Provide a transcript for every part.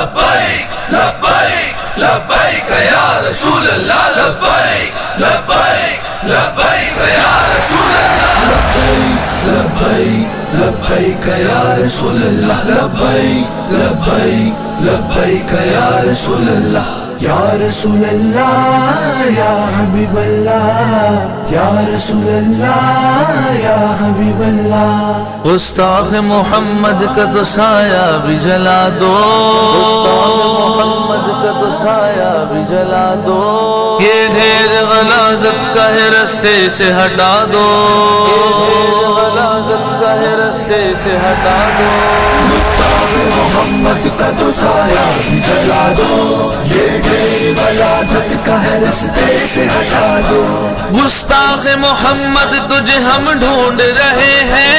لبیک لبیک لبیک یا رسول اللہ لبیک لبیک لبیک یا رسول اللہ لبیک لبیک یا رسول اللہ لبیک لبیک لبیک یا رسول اللہ یا رسول اللہ یا حبیب اللہ یا رسول اللہ یا حبیب اللہ گستاخ محمد کا تو سایہ بھی جلا دو، گستاخ محمد کا تو سایہ بھی جلا دو، یہ ڈھیر غلاظت کا ہے رستے سے ہٹا دو، یہ ڈھیر غلاظت کا ہے رستے سے ہٹا دو، گستاخ محمد کا تو سایہ بھی جلا دو، یہ ڈھیر غلاظت کا ہے رستے سے ہٹا دو، گستاخ محمد تجھے ہم ڈھونڈ رہے ہیں،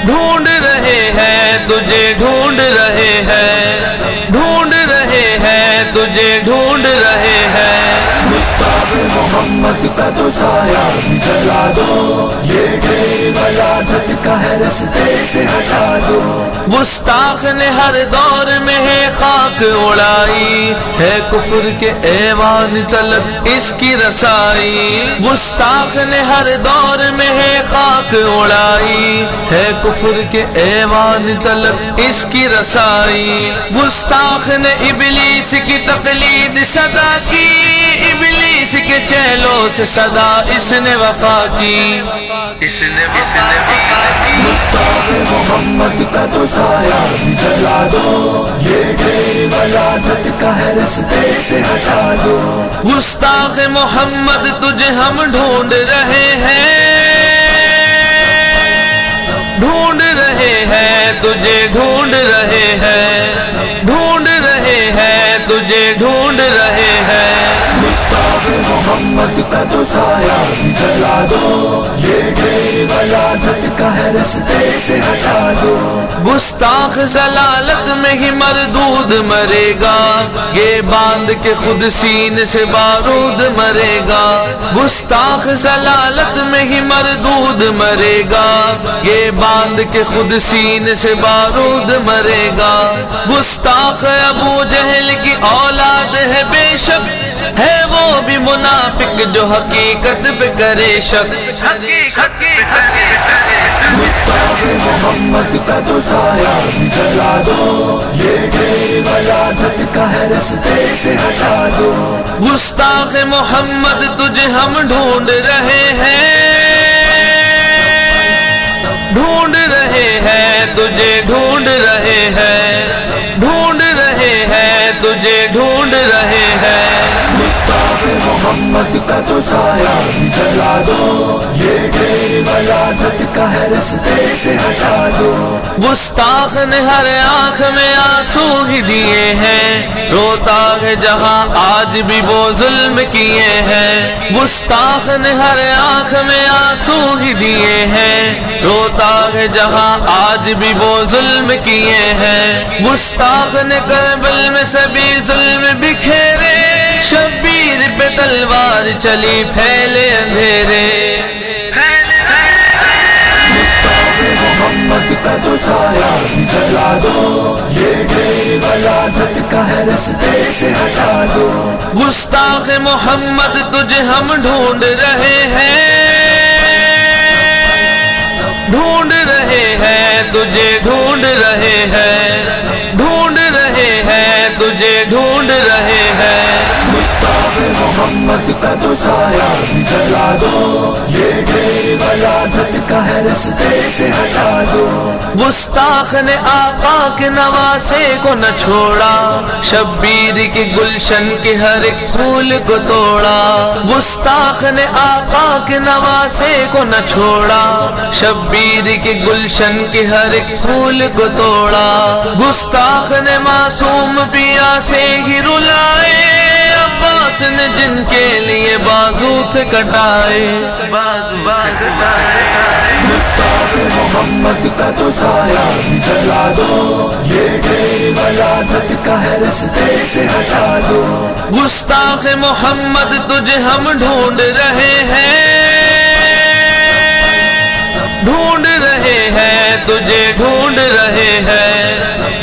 ڈھونڈ رہے ہیں تجھے ڈھونڈ رہے ہیں، ڈھونڈ رہے ہیں تجھے ڈھونڈ رہے ہیں، گستاخ محمد کا تو سایہ بھی جلا دو، یہ ڈھیر غلاظت کا ہے رستے سے ہٹا دو، گستاخ نے ہر دور میں ہے خاک اڑائی، ہے کفر کے ایوان طلب اس کی رسائی، گستاخ نے ہر دور میں ہے خاک اڑائی، ہے کفر کے ایوان طلب اس کی رسائی، گستاخ نے ابلیس کی تقلید صدا کی، ابلیس کے چہلوں سے صدا اس نے وفا کی، اس نے وفا کی، گستاخ محمد کا تو سایہ بھی جلا دو، یہ ڈھیر غلاظت کا ہے رستے سے ہٹا دو، گستاخ محمد تجھے ہم ڈھونڈ رہے ہیں، ڈھونڈ رہے ہیں تجھے ڈھونڈ رہے ہیں، ڈھونڈ رہے ہیں تجھے ڈھونڈ رہے ہیں، گستاخ محمد کا تو سایہ بھی جلا دو، یہ ڈھیر غلاظت کا ہے رستے سے ہٹا دو، گستاخ ضلالت میں ہی مردود مرے گا، یہ باندھ کے خود سینے سے بارود مرے گا، گستاخ ضلالت میں ہی مردود مرے گا، یہ باندھ کے خود سینے سے بارود مرے گا، گستاخ ابو جہل کی اولاد ہے بے شک، ہے وہ بھی منافق جو حقیقت پہ کرے شک، گستاخ محمد کا تو سایہ بھی جلا دو، یہ ڈھیر غلاظت کا ہے رستے سے ہٹا دو، گستاخ محمد تجھے ہم ڈھونڈ رہے ہیں، ڈھونڈ رہے ہیں تجھے ڈھونڈ رہے ہیں، ڈھونڈ رہے ہیں تجھے ڈھونڈ رہے ہیں، گستاخ محمد کا تو سایہ بھی جلا دو، یہ ڈھیر غلاظت کا ہے رستے سے ہٹا دو، گستاخ نے ہر آنکھ میں آنسو ہی دیے ہیں، روتا ہے جہاں آج بھی وہ ظلم کیے ہیں، گستاخ نے ہر آنکھ میں آنسو ہی دیے ہیں، روتا ہے جہاں آج بھی وہ ظلم کیے ہیں، گستاخ نے کربل میں سبھی ظلم بکھیرے، شبیر پہ تلوار چلی پھیلے اندھیرے، گستاخ محمد کا تو سایہ بھی جلا دو، یہ ڈھیر غلاظت کا ہے رستے سے ہٹا دو، گستاخ محمد تجھے ہم ڈھونڈ رہے ہیں، ڈھونڈ رہے ہیں تجھے ڈھونڈ رہے ہیں، ڈھونڈ رہے ہیں تجھے ڈھونڈ رہے ہیں، گستاخ محمد کا تو سایہ بھی جلا دو، یہ ڈھیر غلاظت کا ہے رستے سے ہٹا دو، گستاخ نے آقا کے نواسے کو نہ چھوڑا، شبیر کے گلشن کے ہر ایک پھول کو توڑا، گستاخ نے آقا کے نواسے کو نہ چھوڑا، شبیر کے گلشن کے ہر ایک پھول کو توڑا، گستاخ نے معصوم پیا سے ہی رلائے، عباس نے جن کے لیے بازو تھے کٹائے، گستاخ محمد کا تو سایہ بھی جلا دو، یہ ڈھیر غلاظت کا ہے رستے سے ہٹا دو، گستاخ محمد تجھے ہم ڈھونڈ رہے ہیں، ڈھونڈ رہے ہیں تجھے ڈھونڈ رہے ہیں،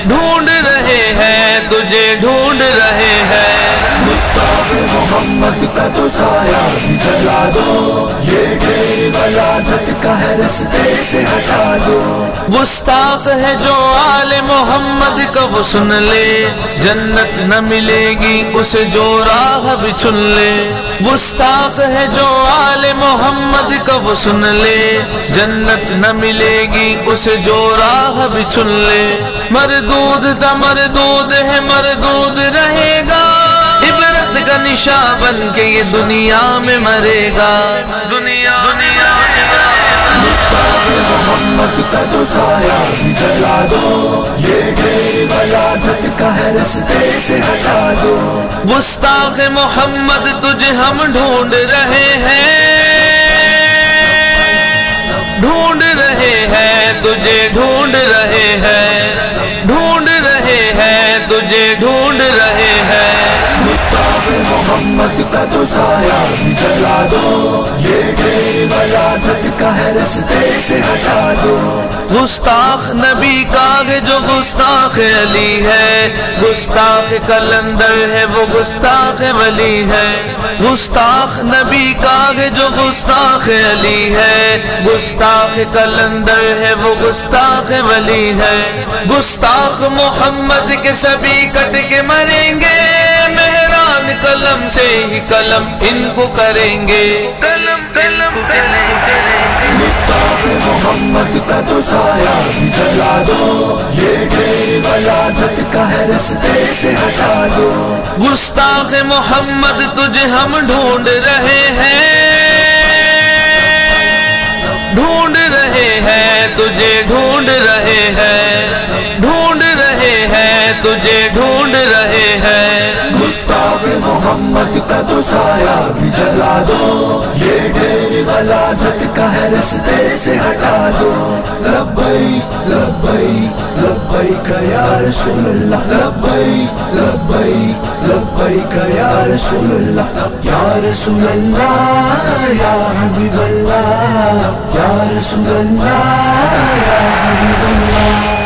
محمد کا تو سایہ بھی جلا دو، یہ ڈھیر غلاظت کا ہے رستے سے ہٹا دو۔ گستاخ ہے جو آل محمد کا وہ سن لے، جنت نہ ملے گی اسے جو راہ بھی چن لے۔ گستاخ ہے جو آل محمد کا وہ سن لے، جنت نہ ملے گی اسے جو راہ بھی چن لے۔ مردود تھا مردود ہے مردود رہے گا، عبرت کا نشان بن کے یہ دنیا میں مرے گا، دنیا میں گستاخ محمد کا تو سایہ بھی جلا دو، یہ ڈھیر غلاظت کا ہے رستے سے ہٹا دو۔ گستاخ محمد تجھے ہم ڈھونڈ رہے ہیں، ڈھونڈ رہے ہیں تجھے ڈھونڈ رہے ہیں، ڈھونڈ رہے ہیں تجھے ڈھونڈ رہے ہیں۔ گستاخ محمد کا تو سایہ بھی جلا دو، یہ ڈھیر غلاظت کا ہے رستے سے ہٹا دو۔ گستاخ نبی کا ہے جو گستاخ علی ہے، گستاخ کلندر ہے وہ گستاخ ولی ہے۔ گستاخ نبی کا ہے جو گستاخ علی ہے، گستاخ کلندر ہے وہ گستاخ ولی ہے۔ گستاخ محمد کے سبھی کٹ کے مریں گے، مہران قلم سے ہی قلم ان کو کریں گے، قلم قلم کریں گے۔ گستاخ محمد کا تو سایہ بھی جلا دو، یہ ڈھیر غلاظت کا ہے رستے سے ہٹا دو۔ گستاخ محمد تجھے ہم ڈھونڈ رہے ہیں، ڈھونڈ رہے ہیں تجھے ڈھونڈ رہے ہیں، ڈھونڈ رہے ہیں تجھے ڈھونڈ رہے ہیں۔ گستاخ محمد کا تو سایہ بھی جلا دو، یہ ڈھیر غلاظت کا ہے رستے سے ہٹا دو۔ لبیک لبیک لبیک یا رسول اللہ، لبیک لبیک لبیک یا رسول اللہ، یا رسول اللہ یا حبیب اللہ، یا رسول اللہ یا حبیب اللہ۔